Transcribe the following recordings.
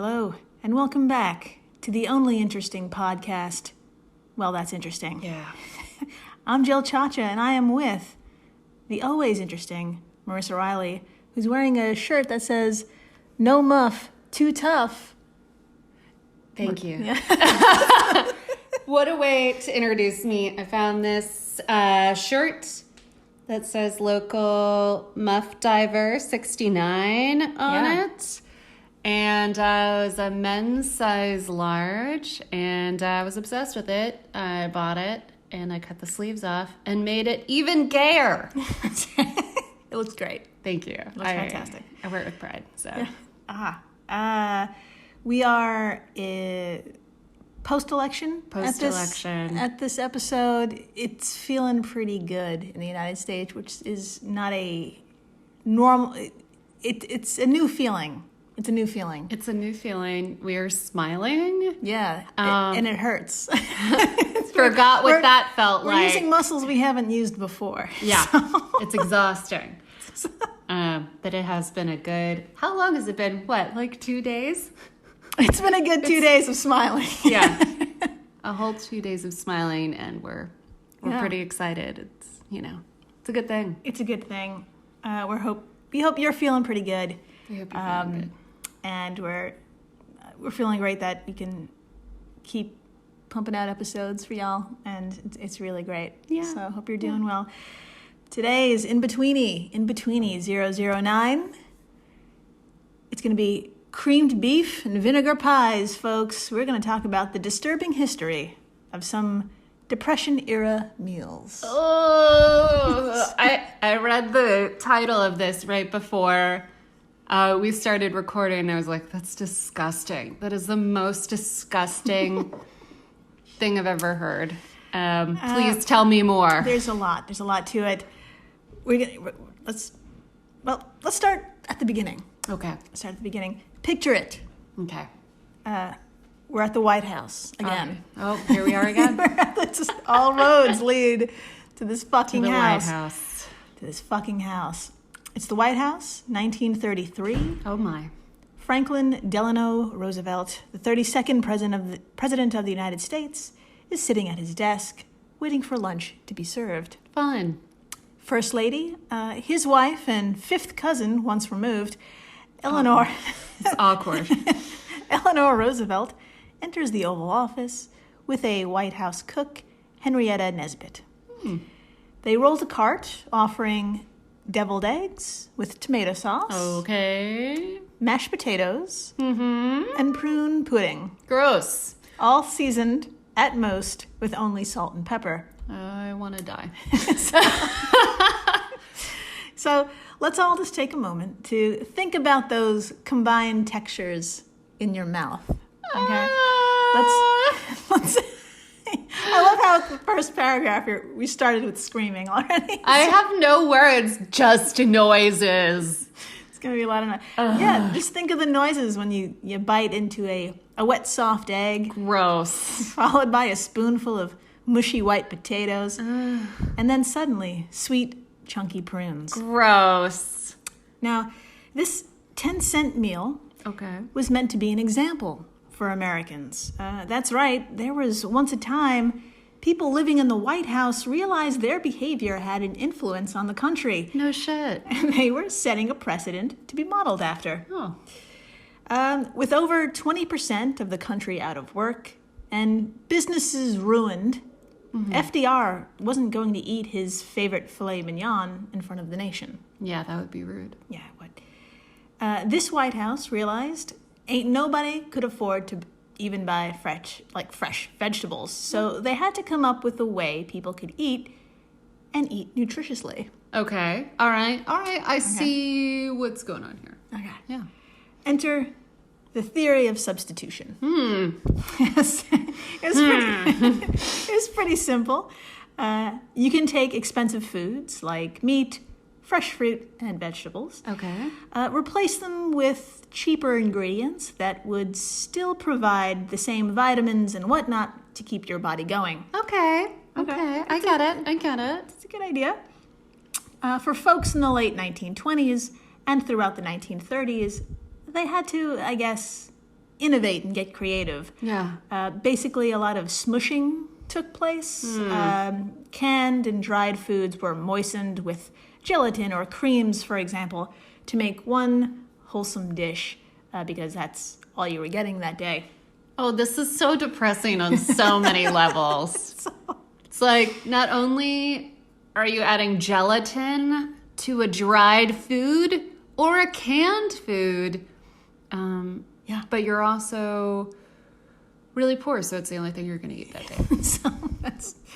Hello, and welcome back to the only interesting podcast. Well, that's interesting. Yeah. I'm Jill Chacha, and I am with the always interesting Marissa Riley, who's wearing a shirt that says, "No muff, too tough." Thank you. Yeah. What a way to introduce me. I found this shirt that says local muff diver 69 on it. And it was a men's size large, and I was obsessed with it. I bought it, and I cut the sleeves off and made it even gayer. It looks great. Thank you. It looks fantastic. I wear it with pride. So we are post-election. Post-election. At this episode, it's feeling pretty good in the United States, which is not a normal. It's a new feeling. It's a new feeling. It's a new feeling. We are smiling. Yeah, and it hurts. Forgot what that felt like. We're using muscles we haven't used before. Yeah, it's exhausting. But it has been a good... How long has it been? What, like 2 days? It's been a good 2 days of smiling. Yeah, a whole 2 days of smiling, and we're pretty excited. It's it's a good thing. It's a good thing. We hope you're feeling pretty good. We hope you're feeling good. And we're feeling great that we can keep pumping out episodes for y'all, and it's really great. Yeah. So I hope you're doing well. Today is In-Betweeni 009. It's going to be creamed beef and vinegar pies, folks. We're going to talk about the disturbing history of some Depression-era meals. Oh, I read the title of this right before we started recording, and I was like, that's disgusting. That is the most disgusting thing I've ever heard. Please tell me more. There's a lot to it. Let's start at the beginning. Okay. Start at the beginning. Picture it. Okay. We're at the White House again. Oh, here we are again. All roads lead to this fucking the house. White House. To this fucking house. It's the White House, 1933. Oh my. Franklin Delano Roosevelt, the 32nd president of the United States, is sitting at his desk, waiting for lunch to be served. Fun. First Lady, his wife and fifth cousin, once removed, Eleanor. It's awkward. Eleanor Roosevelt enters the Oval Office with a White House cook, Henrietta Nesbitt. They roll the cart, offering deviled eggs with tomato sauce. Okay. Mashed potatoes. And prune pudding. Gross. All seasoned, at most, with only salt and pepper. I want to die. So let's all just take a moment to think about those combined textures in your mouth. Okay? Let's I love how the first paragraph here, we started with screaming already. I have no words, just noises. It's going to be a lot of noise. Yeah, just think of the noises when you bite into a wet, soft egg. Gross. Followed by a spoonful of mushy white potatoes. And then suddenly, sweet, chunky prunes. Gross. Now, this 10-cent meal was meant to be an example for Americans. That's right. There was once a time people living in the White House realized their behavior had an influence on the country. No shit. And they were setting a precedent to be modeled after. Oh. With over 20% of the country out of work and businesses ruined, FDR wasn't going to eat his favorite filet mignon in front of the nation. Yeah, that would be rude. Yeah, it would. This White House realized ain't nobody could afford to even buy fresh vegetables. So they had to come up with a way people could eat and eat nutritiously. Okay. All right. I see what's going on here. Okay. Yeah. Enter the theory of substitution. Yes. It's pretty simple. You can take expensive foods like meat, fresh fruit, and vegetables. Okay. Replace them with cheaper ingredients that would still provide the same vitamins and whatnot to keep your body going. Okay. I get it. It's a good idea. For folks in the late 1920s and throughout the 1930s, they had to, I guess, innovate and get creative. Yeah. Basically, a lot of smushing took place. Canned and dried foods were moistened with gelatin or creams, for example, to make one wholesome dish, because that's all you were getting that day. Oh, this is so depressing on so many levels. It's like, not only are you adding gelatin to a dried food or a canned food, but you're also really poor, so it's the only thing you're going to eat that day. So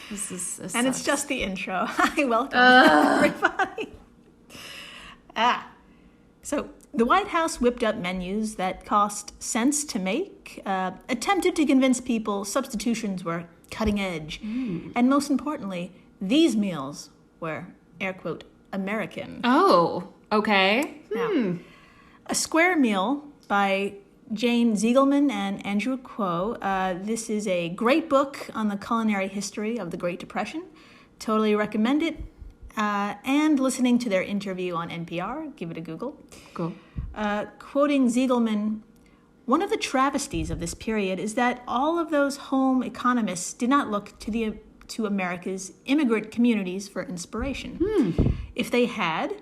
This and it's just the intro. Hi, welcome, everybody. So the White House whipped up menus that cost cents to make, attempted to convince people substitutions were cutting edge, and most importantly, these meals were, air quote, American. Oh, okay. Now, A Square Meal by Jane Ziegelman and Andrew Kuo. This is a great book on the culinary history of the Great Depression. Totally recommend it. And listening to their interview on NPR. Give it a Google. Cool. Quoting Ziegelman, one of the travesties of this period is that all of those home economists did not look to America's immigrant communities for inspiration. If they had,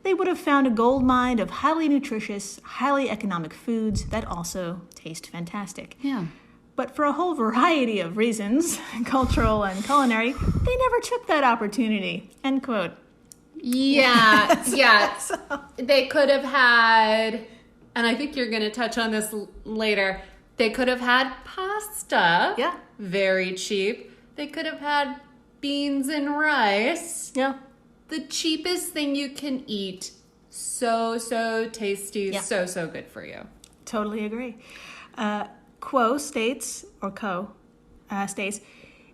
they would have found a gold mine of highly nutritious, highly economic foods that also taste fantastic. Yeah. But for a whole variety of reasons, cultural and culinary, they never took that opportunity. End quote. Yeah, yeah. They could have had, and I think you're going to touch on this later, they could have had pasta. Yeah. Very cheap. They could have had beans and rice. Yeah. The cheapest thing you can eat. So tasty. Yeah. So good for you. Totally agree. Quo states,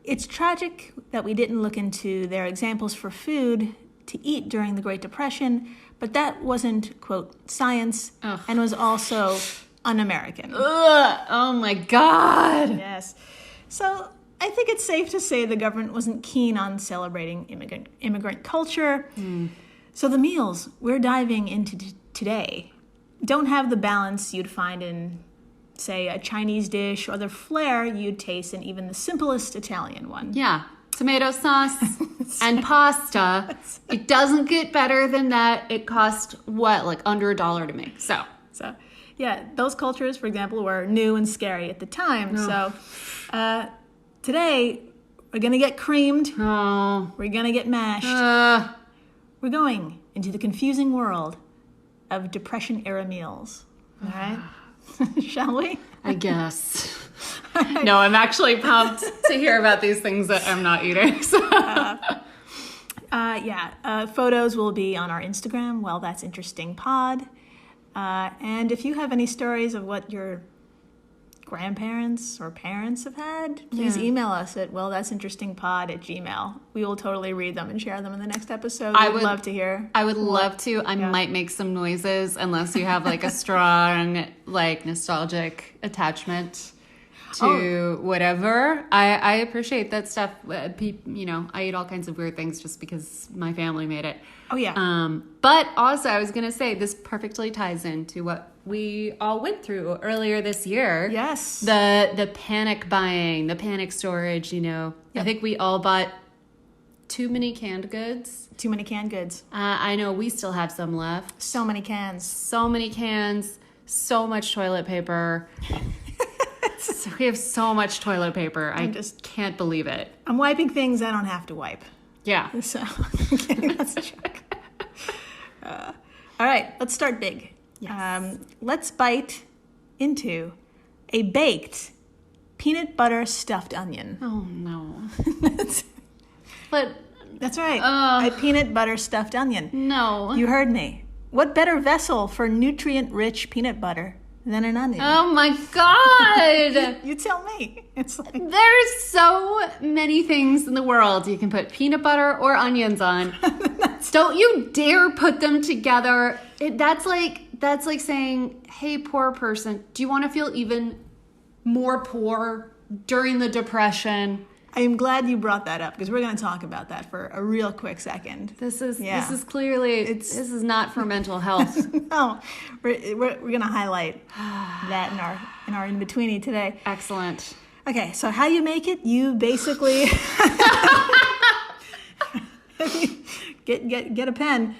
it's tragic that we didn't look into their examples for food to eat during the Great Depression, but that wasn't, quote, science, and was also un-American. Ugh, oh my God. Yes. So I think it's safe to say the government wasn't keen on celebrating immigrant culture. So the meals we're diving into today don't have the balance you'd find in, say, a Chinese dish or the flair you'd taste in even the simplest Italian one. Yeah. Tomato sauce and pasta. It doesn't get better than that. It cost what? Like under $1 to make. So yeah, those cultures, for example, were new and scary at the time. So today, we're going to get creamed. Oh. We're going to get mashed. We're going into the confusing world of Depression-era meals. All right? Shall we? I guess. No, I'm actually pumped to hear about these things that I'm not eating. So. Photos will be on our Instagram, wellthatsinterestingpod. And if you have any stories of what your grandparents or parents have had, please email us at wellthatsinterestingpod@gmail.com. We will totally read them and share them in the next episode. I would love to hear. I would love to. I might make some noises unless you have like a strong, like nostalgic attachment to whatever. I appreciate that stuff. I eat all kinds of weird things just because my family made it. Oh, yeah. But also, I was going to say, this perfectly ties into what we all went through earlier this year. Yes. The panic buying, the panic storage, Yep. I think we all bought too many canned goods. Too many canned goods. I know we still have some left. So many cans. So many cans. So much toilet paper. So we have so much toilet paper. I just can't believe it. I'm wiping things I don't have to wipe. Yeah. So, that's a joke. All right, let's start big. Yes. Let's bite into a baked peanut butter stuffed onion. Oh, no. That's right. A peanut butter stuffed onion. No. You heard me. What better vessel for nutrient-rich peanut butter than an onion? Oh, my God. You tell me. It's like... There's so many things in the world you can put peanut butter or onions on. Don't you dare put them together. That's like saying, hey, poor person, do you want to feel even more poor during the Depression? I am glad you brought that up because we're going to talk about that for a real quick second. This is clearly this is not for mental health. No, we're going to highlight that in our in-betweenie today. Excellent. Okay, so how you make it? You basically get a pen.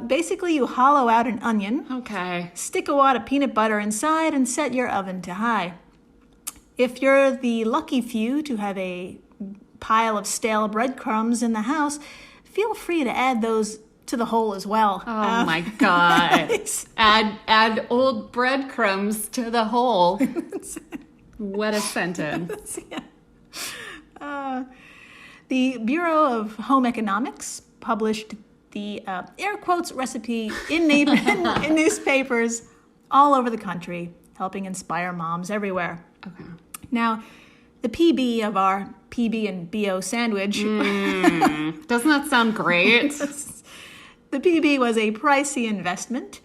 Basically, you hollow out an onion. Okay. Stick a wad of peanut butter inside and set your oven to high. If you're the lucky few to have a pile of stale breadcrumbs in the house, feel free to add those to the hole as well. Oh my God. add old breadcrumbs to the hole. What a sentence. The Bureau of Home Economics published the air quotes recipe in newspapers all over the country, helping inspire moms everywhere. Okay. Now, the PB of our PB and BO sandwich. Doesn't that sound great? The PB was a pricey investment.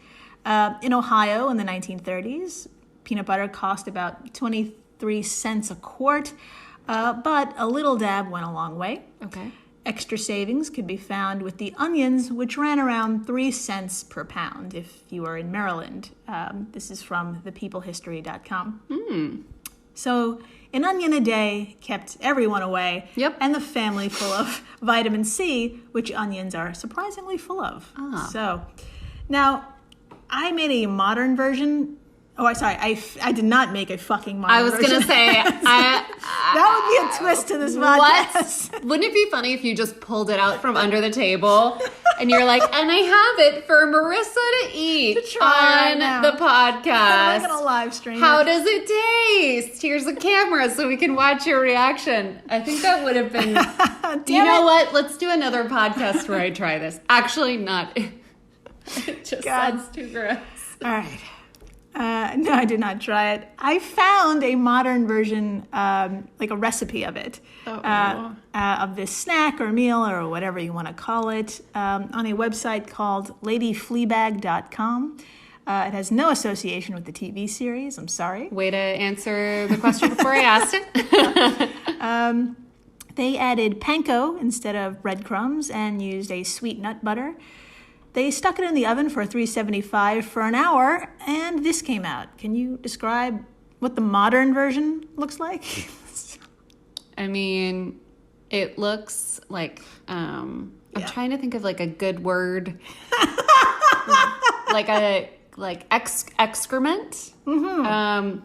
In Ohio in the 1930s, peanut butter cost about 23 cents a quart, but a little dab went a long way. Okay. Extra savings could be found with the onions, which ran around 3 cents per pound if you were in Maryland. This is from thepeoplehistory.com. So an onion a day kept everyone away. Yep. And the family full of vitamin C, which onions are surprisingly full of. So now I made a modern version. Oh, sorry, I did not make a fucking modern version. I was going to say, that would be a twist to this podcast. What? Wouldn't it be funny if you just pulled it out from under the table and you're like, and I have it for Marissa to eat on the podcast. I'm going to live stream How does it taste? Here's a camera so we can watch your reaction. I think that would have been, you know what? Let's do another podcast where I try this. Actually, not. It just sounds too gross. All right. No, I did not try it. I found a modern version, like a recipe of it, of this snack or meal or whatever you want to call it, on a website called ladyfleabag.com. It has no association with the TV series. I'm sorry. Way to answer the question before I asked it. They added panko instead of breadcrumbs and used a sweet nut butter. They stuck it in the oven for 375 for an hour, and this came out. Can you describe what the modern version looks like? I mean, it looks like, I'm trying to think of like a good word. Excrement. Mm-hmm.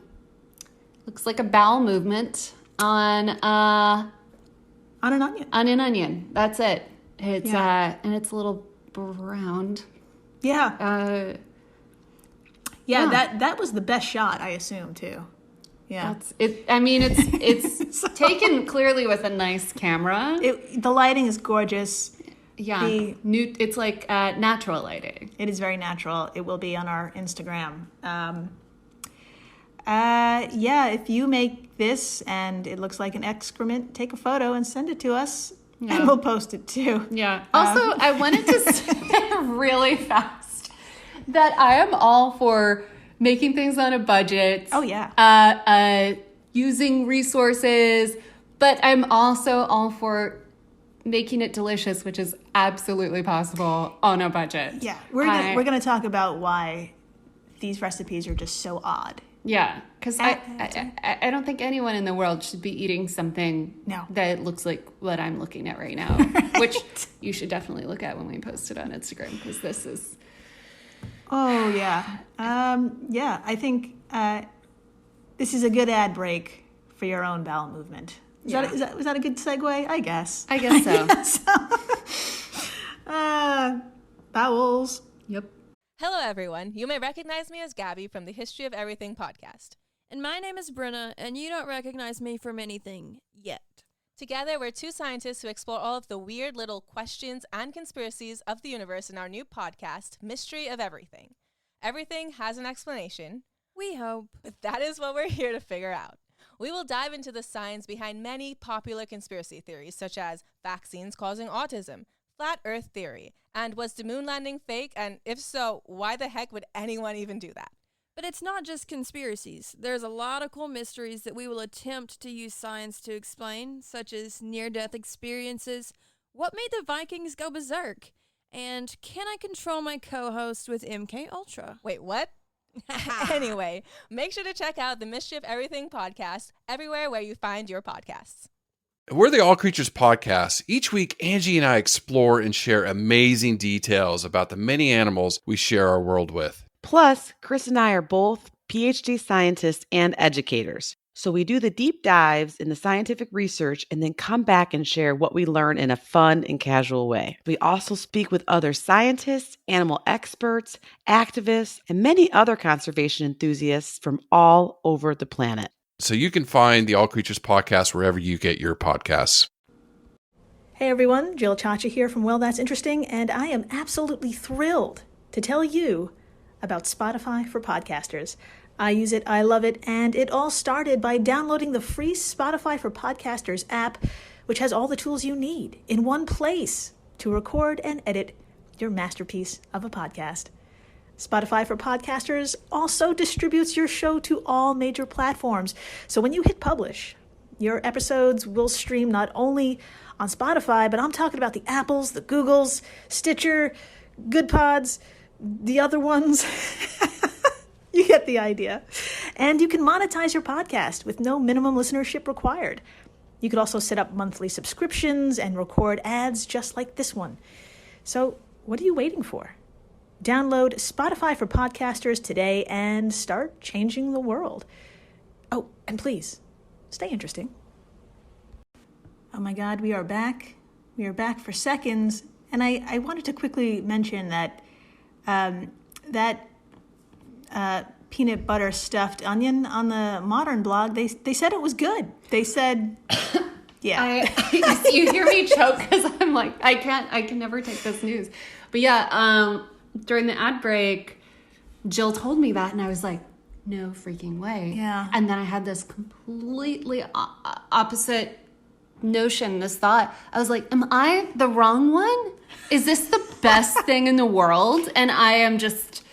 Looks like a bowel movement on an onion. On an onion. That's it. It's and it's a little browned. Yeah. That was the best shot, I assume, too. Yeah. That's it. I mean, it's taken clearly with a nice camera. The lighting is gorgeous. Yeah. It's like natural lighting. It is very natural. It will be on our Instagram. If you make this and it looks like an excrement, take a photo and send it to us. Yeah. And we'll post it too. Yeah. Also, I wanted to say really fast that I am all for making things on a budget. Oh, yeah. Using resources, but I'm also all for making it delicious, which is absolutely possible on a budget. Yeah. We're gonna talk about why these recipes are just so odd. Yeah, because I don't think anyone in the world should be eating something that looks like what I'm looking at right now, which you should definitely look at when we post it on Instagram, because this is... Oh, yeah. I think this is a good ad break for your own bowel movement. Was that a good segue? I guess. I guess so. Bowels. Yep. Hello, everyone. You may recognize me as Gabby from the History of Everything podcast. And my name is Brenna, and you don't recognize me from anything yet. Together, we're two scientists who explore all of the weird little questions and conspiracies of the universe in our new podcast, Mystery of Everything. Everything has an explanation. We hope. But that is what we're here to figure out. We will dive into the science behind many popular conspiracy theories, such as vaccines causing autism, flat earth theory, and was the moon landing fake? And if so, why the heck would anyone even do that? But it's not just conspiracies. There's a lot of cool mysteries that we will attempt to use science to explain, such as near-death experiences, what made the Vikings go berserk, and can I control my co-host with MK Ultra? Wait, what? Anyway, make sure to check out the Mystery of Everything podcast everywhere where you find your podcasts. We're the All Creatures Podcast. Each week, Angie and I explore and share amazing details about the many animals we share our world with. Plus, Chris and I are both PhD scientists and educators. So we do the deep dives in the scientific research and then come back and share what we learn in a fun and casual way. We also speak with other scientists, animal experts, activists, and many other conservation enthusiasts from all over the planet. So you can find the All Creatures Podcast wherever you get your podcasts. Hey everyone, Jill Chacha here from Well, That's Interesting, and I am absolutely thrilled to tell you about Spotify for podcasters. I use it, I love it, and it all started by downloading the free Spotify for Podcasters app, which has all the tools you need in one place to record and edit your masterpiece of a podcast. Spotify for Podcasters also distributes your show to all major platforms. So when you hit publish, your episodes will stream not only on Spotify, but I'm talking about the Apples, the Googles, Stitcher, Good Pods, the other ones. You get the idea. And you can monetize your podcast with no minimum listenership required. You could also set up monthly subscriptions and record ads just like this one. So what are you waiting for? Download Spotify for Podcasters today and start changing the world. Oh, and please, stay interesting. Oh my God, we are back. We are back for seconds. And I wanted to quickly mention that peanut butter stuffed onion on the Modern blog, they said it was good. They said, yeah. You hear me choke because I'm like, I can never take this news. But yeah, during the ad break, Jill told me that, and I was like, no freaking way. Yeah. And then I had this completely opposite notion, this thought. I was like, am I the wrong one? Is this the best thing in the world? And I am just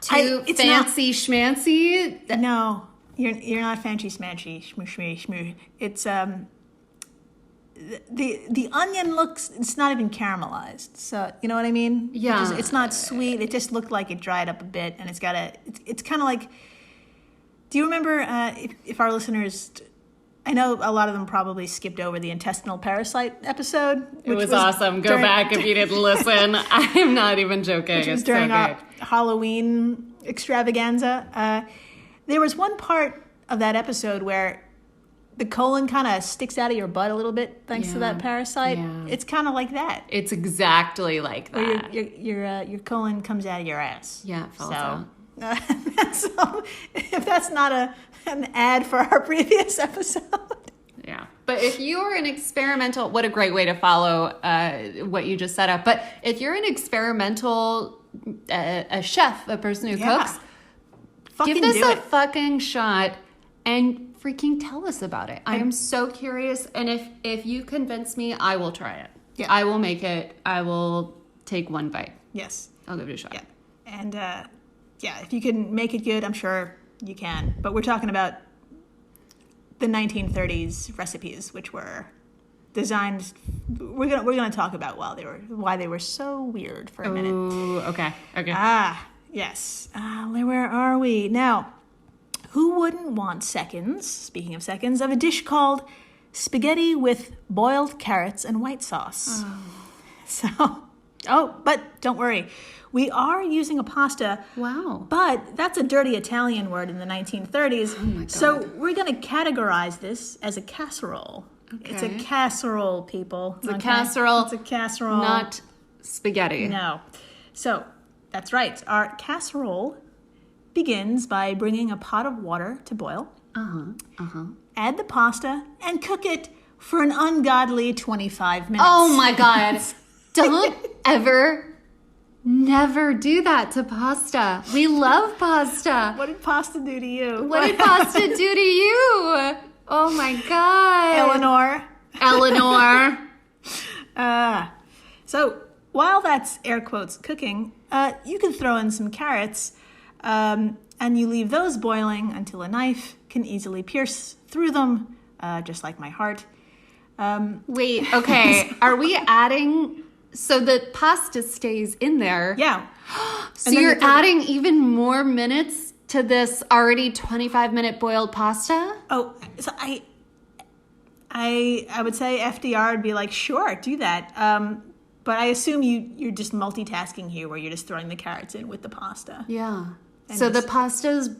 too fancy schmancy? No, you're not fancy smanchy shmoo. It's the onion looks, it's not even caramelized. So you know what I mean? Yeah. It's not sweet. It just looked like it dried up a bit, and it's kind of like. Do you remember if our listeners? I know a lot of them probably skipped over the intestinal parasite episode. It was awesome. Go back if you didn't listen. I'm not even joking. Which was during our Halloween extravaganza. There was one part of that episode where the colon kind of sticks out of your butt a little bit thanks to that parasite. Yeah. It's kind of like that. It's exactly like that. Or your colon comes out of your ass. Yeah, it falls out. So if that's not an ad for our previous episode. Yeah. But if you're an experimental, what a great way to follow what you just set up. But if you're an experimental, a chef, a person who cooks, give this a fucking shot and freaking tell us about it. I am so curious. And if you convince me, I will try it. Yeah. I will make it. I will take one bite. Yes. I'll give it a shot. Yeah. And if you can make it good, I'm sure you can. But we're talking about the 1930s recipes, which were designed. We're gonna talk about why they were so weird for a minute. Ooh, okay. Yes. Where are we now? Who wouldn't want seconds? Speaking of seconds, of a dish called spaghetti with boiled carrots and white sauce. But don't worry. We are using a pasta. Wow. But that's a dirty Italian word in the 1930s. Oh my God. So we're going to categorize this as a casserole. Okay. It's a casserole, people. It's a casserole. It's a casserole. Not spaghetti. No. So that's right. Our casserole begins by bringing a pot of water to boil. Add the pasta and cook it for an ungodly 25 minutes. Oh my God. Don't never do that to pasta. We love pasta. What did pasta do to you? What did pasta do to you? Oh my God. Eleanor. So while that's air quotes cooking, you can throw in some carrots. And you leave those boiling until a knife can easily pierce through them, just like my heart. Wait, okay. Are we adding... So the pasta stays in there. Yeah. So you're adding even more minutes to this already 25-minute boiled pasta? Oh, so I would say FDR would be like, sure, do that. But I assume you're just multitasking here, where you're just throwing the carrots in with the pasta. Yeah. So the pasta's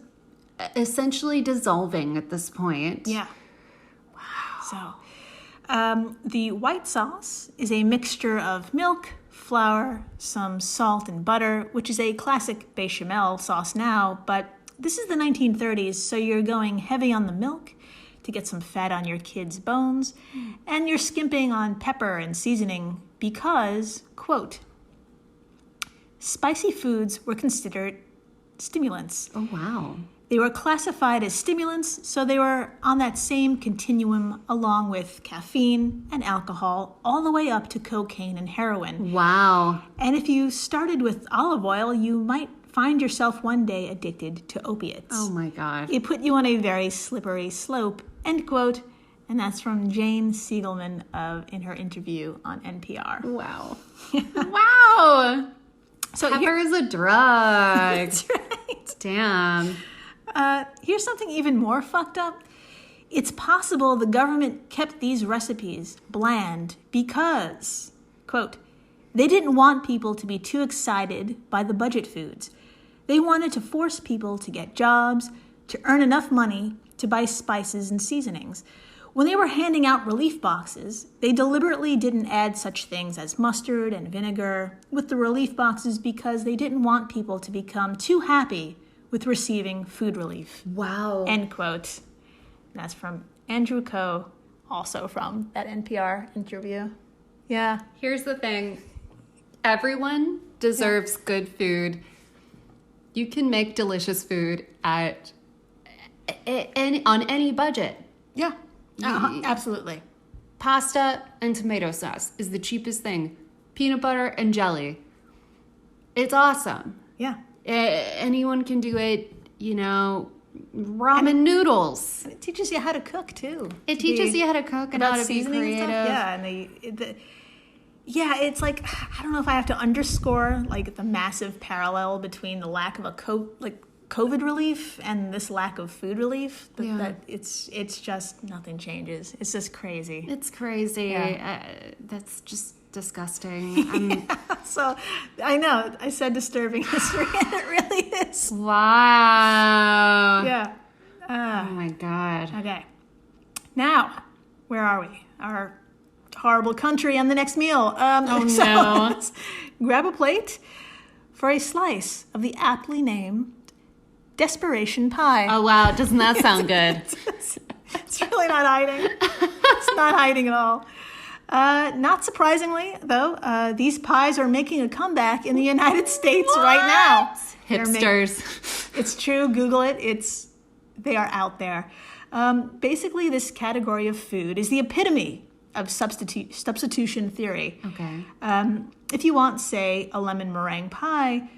essentially dissolving at this point. Yeah. Wow. So the white sauce is a mixture of milk, flour, some salt, and butter, which is a classic bechamel sauce now, but this is the 1930s, so you're going heavy on the milk to get some fat on your kids' bones, and you're skimping on pepper and seasoning because, quote, spicy foods were considered stimulants. Oh, wow. They were classified as stimulants, so they were on that same continuum along with caffeine and alcohol, all the way up to cocaine and heroin. Wow. And if you started with olive oil, you might find yourself one day addicted to opiates. Oh, my God. It put you on a very slippery slope, end quote. And that's from Jane Siegelman in her interview on NPR. Wow. Wow. So Pepper is a drug. That's right. Damn. Here's something even more fucked up. It's possible the government kept these recipes bland because, quote, they didn't want people to be too excited by the budget foods. They wanted to force people to get jobs, to earn enough money to buy spices and seasonings. When they were handing out relief boxes, they deliberately didn't add such things as mustard and vinegar with the relief boxes because they didn't want people to become too happy with receiving food relief. Wow. End quote. That's from Andrew Coe, also from that NPR interview. Yeah. Here's the thing. Everyone deserves good food. You can make delicious food on any budget. Yeah. Absolutely. Pasta and tomato sauce is the cheapest thing. Peanut butter and jelly. It's awesome. Yeah. Anyone can do it, ramen noodles. It teaches you how to cook, too. It teaches you how to cook and how to be creative. Yeah, and it's like, I don't know if I have to underscore like the massive parallel between the lack of COVID relief and this lack of food relief. That it's just nothing changes. It's just crazy. It's crazy. Yeah. That's just disgusting. So I know I said disturbing history, and it really is. Wow. Yeah. Oh my God. Okay. Now, where are we? Our horrible country and the next meal. No. Let's grab a plate for a slice of the aptly named Desperation Pie. Oh wow, doesn't that sound good? It's really not hiding. It's not hiding at all. Not surprisingly, though, these pies are making a comeback in the United States right now. Hipsters. It's true. Google it. They are out there. Basically, this category of food is the epitome of substitution theory. Okay. If you want, say, a lemon meringue pie,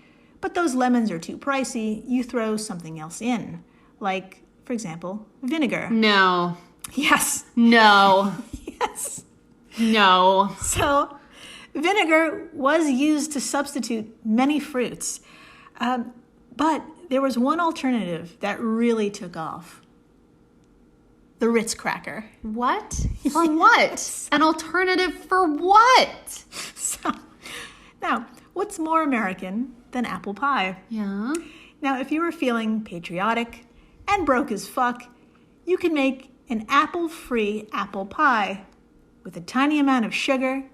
but those lemons are too pricey, you throw something else in. Like, for example, vinegar. No. Yes. No. Yes. No. So, vinegar was used to substitute many fruits. But there was one alternative that really took off. The Ritz cracker. What? For what? An alternative for what? So, now, what's more American than apple pie? Yeah. Now, if you were feeling patriotic and broke as fuck, you can make an apple-free apple pie with a tiny amount of sugar,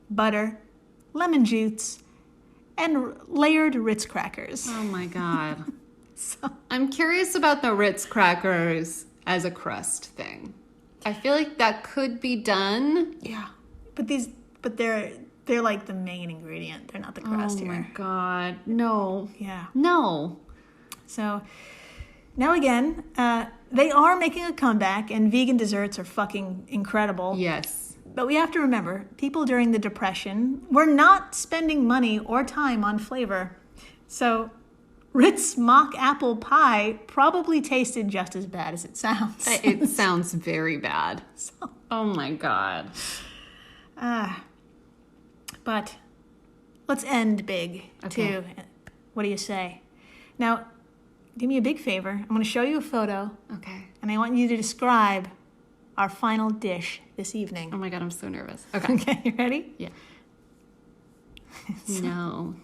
butter, lemon juice, and layered Ritz crackers. Oh my God. So, I'm curious about the Ritz crackers as a crust thing. I feel like that could be done. yeah, but they're like the main ingredient. They're not the crust Oh here. my God. No. Yeah. No. So now again, they are making a comeback, and vegan desserts are fucking incredible. Yes. But we have to remember, people during the Depression were not spending money or time on flavor. So Ritz mock apple pie probably tasted just as bad as it sounds. It sounds very bad. Oh my God. But let's end big, too. What do you say? Now, do me a big favor. I'm going to show you a photo. Okay. And I want you to describe our final dish this evening. Oh my God, I'm so nervous. Okay. Okay, you ready? Yeah. No.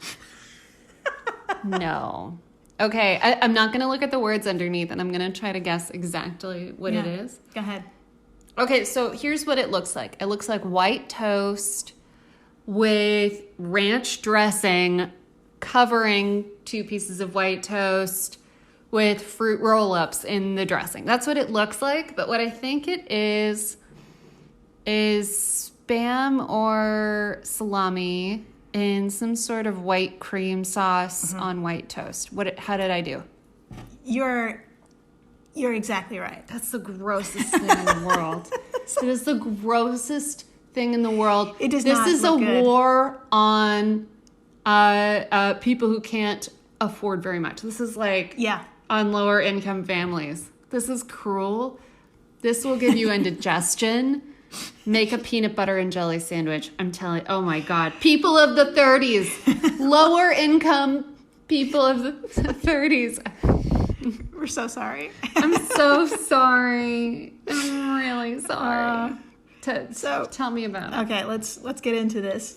No. Okay, I'm not going to look at the words underneath, and I'm going to try to guess exactly what it is. Go ahead. Okay, so here's what it looks like. It looks like white toast with ranch dressing covering 2 pieces of white toast with fruit roll-ups in the dressing. That's what it looks like, but what I think it is Spam or salami in some sort of white cream sauce on white toast. How did I do? You're exactly right. That's the grossest thing in the world. It is the grossest thing in the world. It does this not is look a good. war on people who can't afford very much. This is like on lower income families. This is cruel. This will give you indigestion. Make a peanut butter and jelly sandwich. I'm telling you, oh my God. People of the 30s, lower income people of the 30s. We're so sorry. I'm so sorry. I'm really sorry. So Tell me about it. Okay, let's get into this.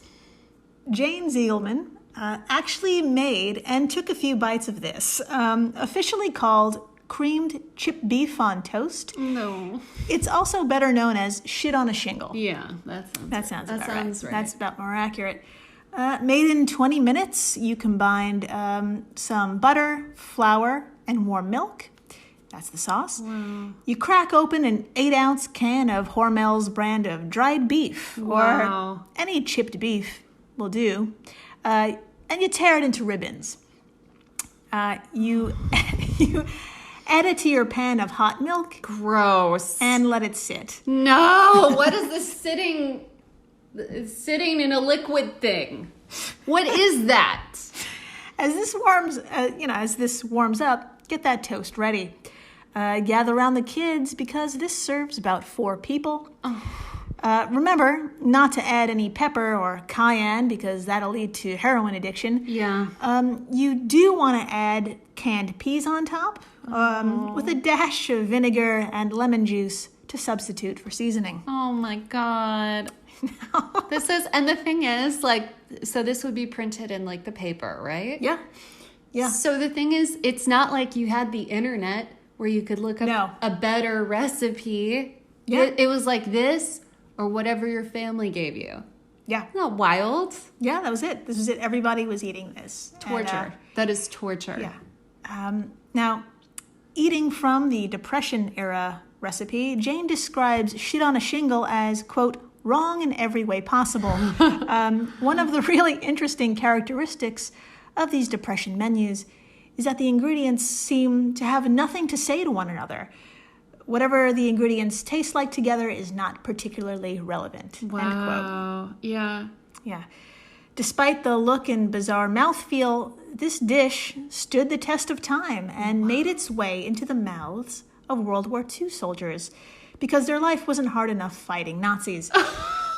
Jane Ziegelman actually made and took a few bites of this, officially called creamed chipped beef on toast. No. It's also better known as shit on a shingle. Yeah, that sounds About right. That's about more accurate. Made in 20 minutes, you combined some butter, flour, and warm milk. That's the sauce. Wow. You crack open an 8-ounce can of Hormel's brand of dried beef, Wow. or any chipped beef will do, and you tear it into ribbons. You add it to your pan of hot milk Gross. and let it sit. No. What is this sitting in a liquid thing? What is that? As this warms up, get that toast ready. Gather around the kids because this serves about 4 people. Remember not to add any pepper or cayenne because that'll lead to heroin addiction. Yeah. You do want to add canned peas on top with a dash of vinegar and lemon juice to substitute for seasoning. Oh my God. And the thing is, so this would be printed in like the paper, right? Yeah. Yeah. So the thing is, it's not like you had the internet where you could look up a better recipe. Yeah. It was like this or whatever your family gave you. Yeah. Isn't that wild? Yeah, that was it. This was it. Everybody was eating this. Torture. And, that is torture. yeah. Now, eating from the Depression era recipe, Jane describes shit on a shingle as, quote, wrong in every way possible. One of the really interesting characteristics of these Depression menus is that the ingredients seem to have nothing to say to one another. Whatever the ingredients taste like together is not particularly relevant. End quote. Wow. Yeah. Yeah. Despite the look and bizarre mouthfeel, this dish stood the test of time and made its way into the mouths of World War II soldiers because their life wasn't hard enough fighting Nazis.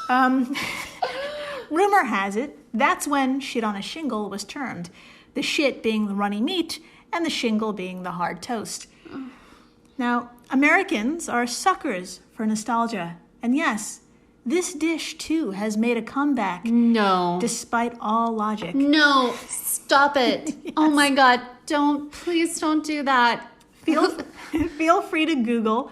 Rumor has it, that's when shit on a shingle was termed, the shit being the runny meat and the shingle being the hard toast. Now, Americans are suckers for nostalgia, and yes, this dish too has made a comeback. No. Despite all logic. No. Stop it. Yes. Oh my God. Please don't do that. Feel free to Google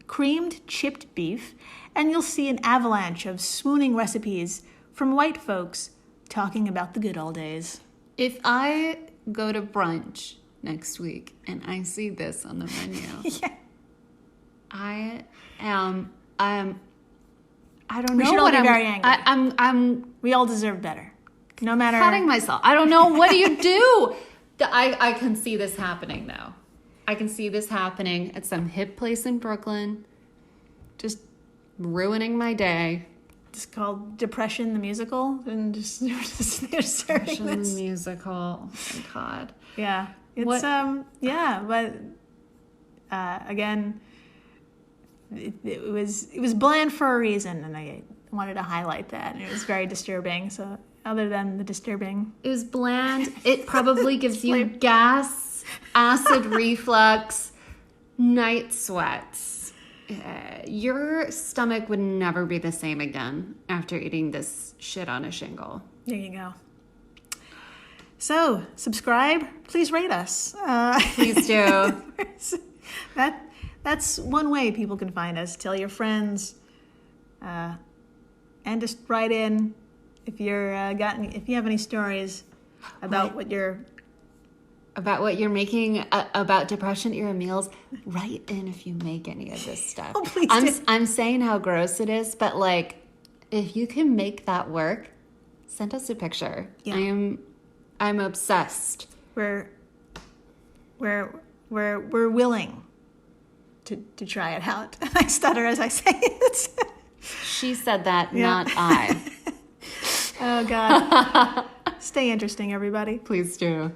creamed chipped beef, and you'll see an avalanche of swooning recipes from white folks talking about the good old days. If I go to brunch next week and I see this on the menu, Yeah. I don't We know should all what be I'm very angry. I'm We all deserve better. No matter... cutting myself. I don't know. What do you do? I can see this happening though. I can see this happening at some hip place in Brooklyn. Just ruining my day. It's called Depression the Musical, and just they're serving Depression this. musical. Oh my God. Yeah. It's yeah, but again, it was bland for a reason, and I wanted to highlight that. And it was very disturbing. So other than the disturbing, It was bland. It probably gives you gas, acid reflux, night sweats. Your stomach would never be the same again after eating this shit on a shingle. there you go. So subscribe, please rate us. Please do. That's one way people can find us. Tell your friends, and just write in if if you have any stories about what you're making about depression at your meals. Write in if you make any of this stuff. Oh, please do. I'm saying how gross it is, but like, if you can make that work, send us a picture. Yeah. I'm obsessed. We're willing to try it out. I stutter as I say it. She said that, not I. Oh God. Stay interesting, everybody. Please do.